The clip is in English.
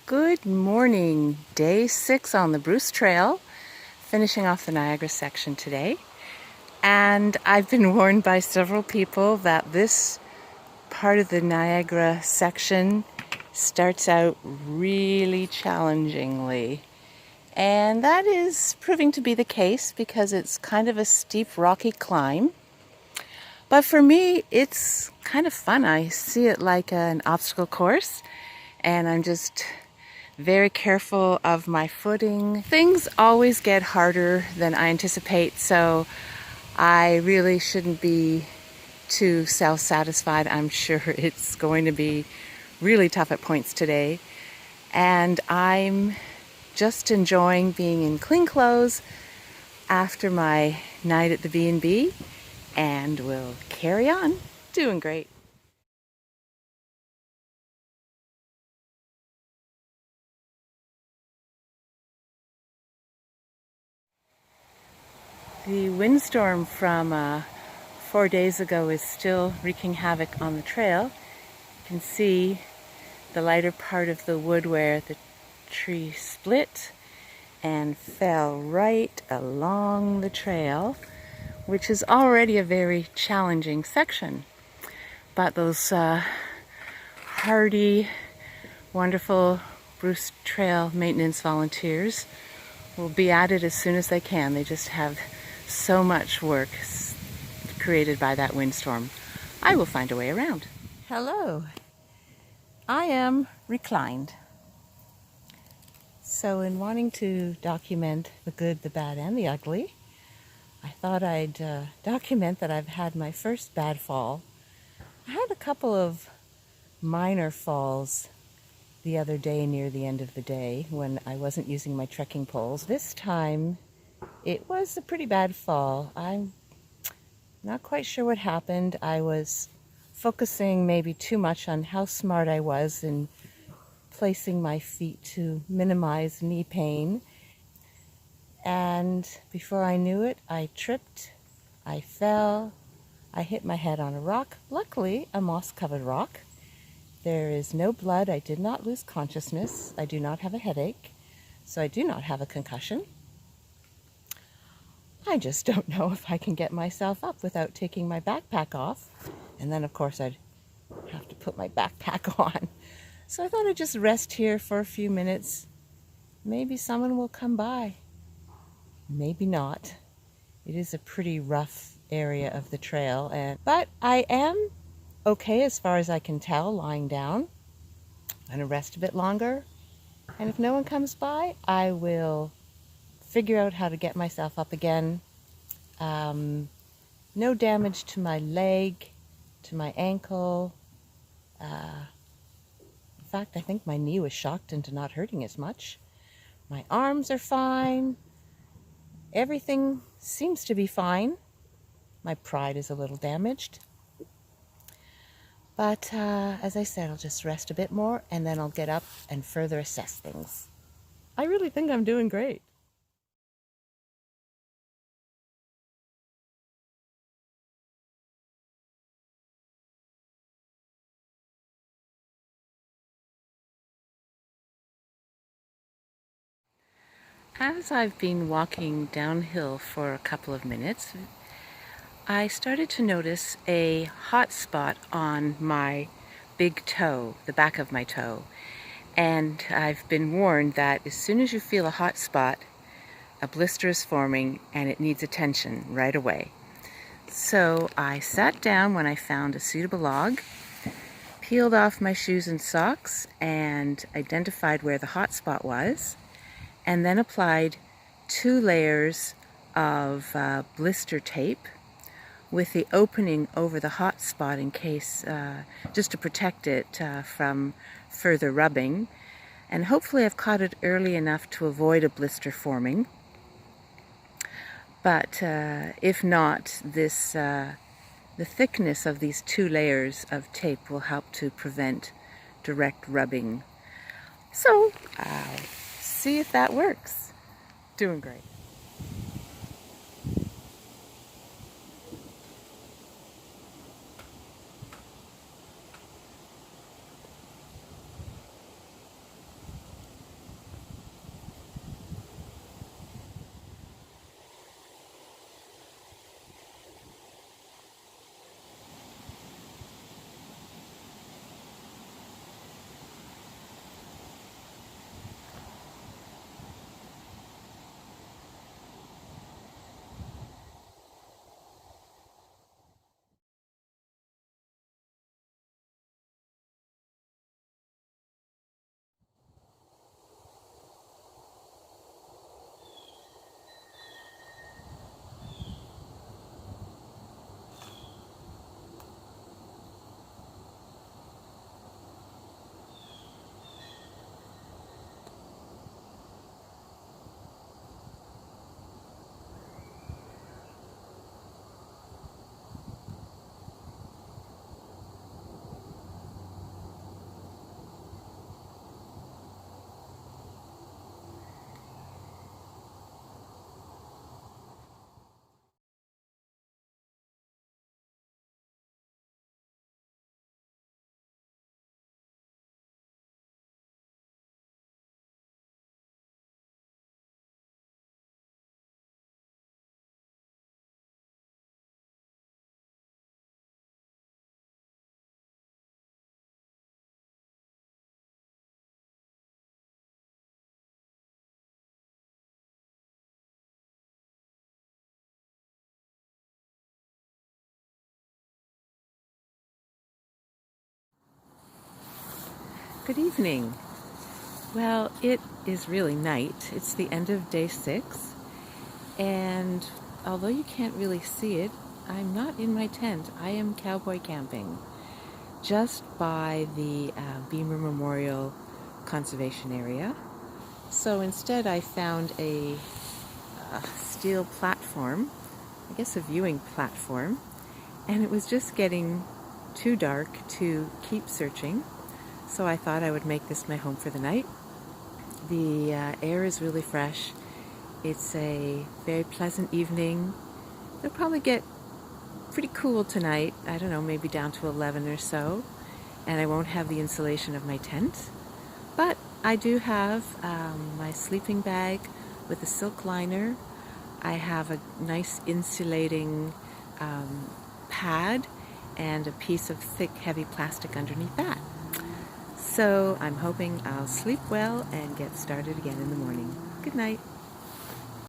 Good morning. Day 6 on the Bruce Trail, finishing off the Niagara section today. And I've been warned by several people that this part of the Niagara section starts out really challengingly. And that is proving to be the case because it's kind of a steep, rocky climb. But for me, it's kind of fun. I see it like an obstacle course, and I'm just very careful of my footing. Things always get harder than I anticipate, so I really shouldn't be too self-satisfied. I'm sure it's going to be really tough at points today. And I'm just enjoying being in clean clothes after my night at the B&B, and we'll carry on. Doing great. The windstorm from 4 days ago is still wreaking havoc on the trail. You can see the lighter part of the wood where the tree split and fell right along the trail, which is already a very challenging section. But those hardy, wonderful Bruce Trail maintenance volunteers will be at it as soon as they can. They just have so much work created by that windstorm. I will find a way around. Hello. I am reclined. So in wanting to document the good, the bad, and the ugly, I thought I'd document that I've had my first bad fall. I had a couple of minor falls the other day near the end of the day when I wasn't using my trekking poles. This time it was a pretty bad fall. I'm not quite sure what happened. I was focusing maybe too much on how smart I was in placing my feet to minimize knee pain. And before I knew it, I tripped, I fell, I hit my head on a rock. Luckily, a moss-covered rock. There is no blood. I did not lose consciousness. I do not have a headache, so I do not have a concussion. I just don't know if I can get myself up without taking my backpack off. And then, of course, I'd have to put my backpack on. So I thought I'd just rest here for a few minutes. Maybe someone will come by. Maybe not. It is a pretty rough area of the trail, but I am okay as far as I can tell lying down. I'm going to rest a bit longer. And if no one comes by, I will figure out how to get myself up again. No damage to my leg, to my ankle. In fact, I think my knee was shocked into not hurting as much. My arms are fine. Everything seems to be fine. My pride is a little damaged. But as I said, I'll just rest a bit more and then I'll get up and further assess things. I really think I'm doing great. As I've been walking downhill for a couple of minutes, I started to notice a hot spot on my big toe, the back of my toe. And I've been warned that as soon as you feel a hot spot, a blister is forming and it needs attention right away. So I sat down when I found a suitable log, peeled off my shoes and socks, and identified where the hot spot was, and then applied 2 layers of blister tape with the opening over the hot spot in case, just to protect it from further rubbing. And hopefully I've caught it early enough to avoid a blister forming. But if not, the thickness of these 2 layers of tape will help to prevent direct rubbing. So I'll see if that works. Doing great. Good evening. Well, it is really night. It's the end of day 6, and although you can't really see it, I'm not in my tent. I am cowboy camping just by the Beamer Memorial Conservation Area. So instead I found a steel platform, I guess a viewing platform, and it was just getting too dark to keep searching. So I thought I would make this my home for the night. The air is really fresh. It's a very pleasant evening. It'll probably get pretty cool tonight. I don't know, maybe down to 11 or so. And I won't have the insulation of my tent. But I do have my sleeping bag with a silk liner. I have a nice insulating pad and a piece of thick, heavy plastic underneath that. So I'm hoping I'll sleep well and get started again in the morning. Good night.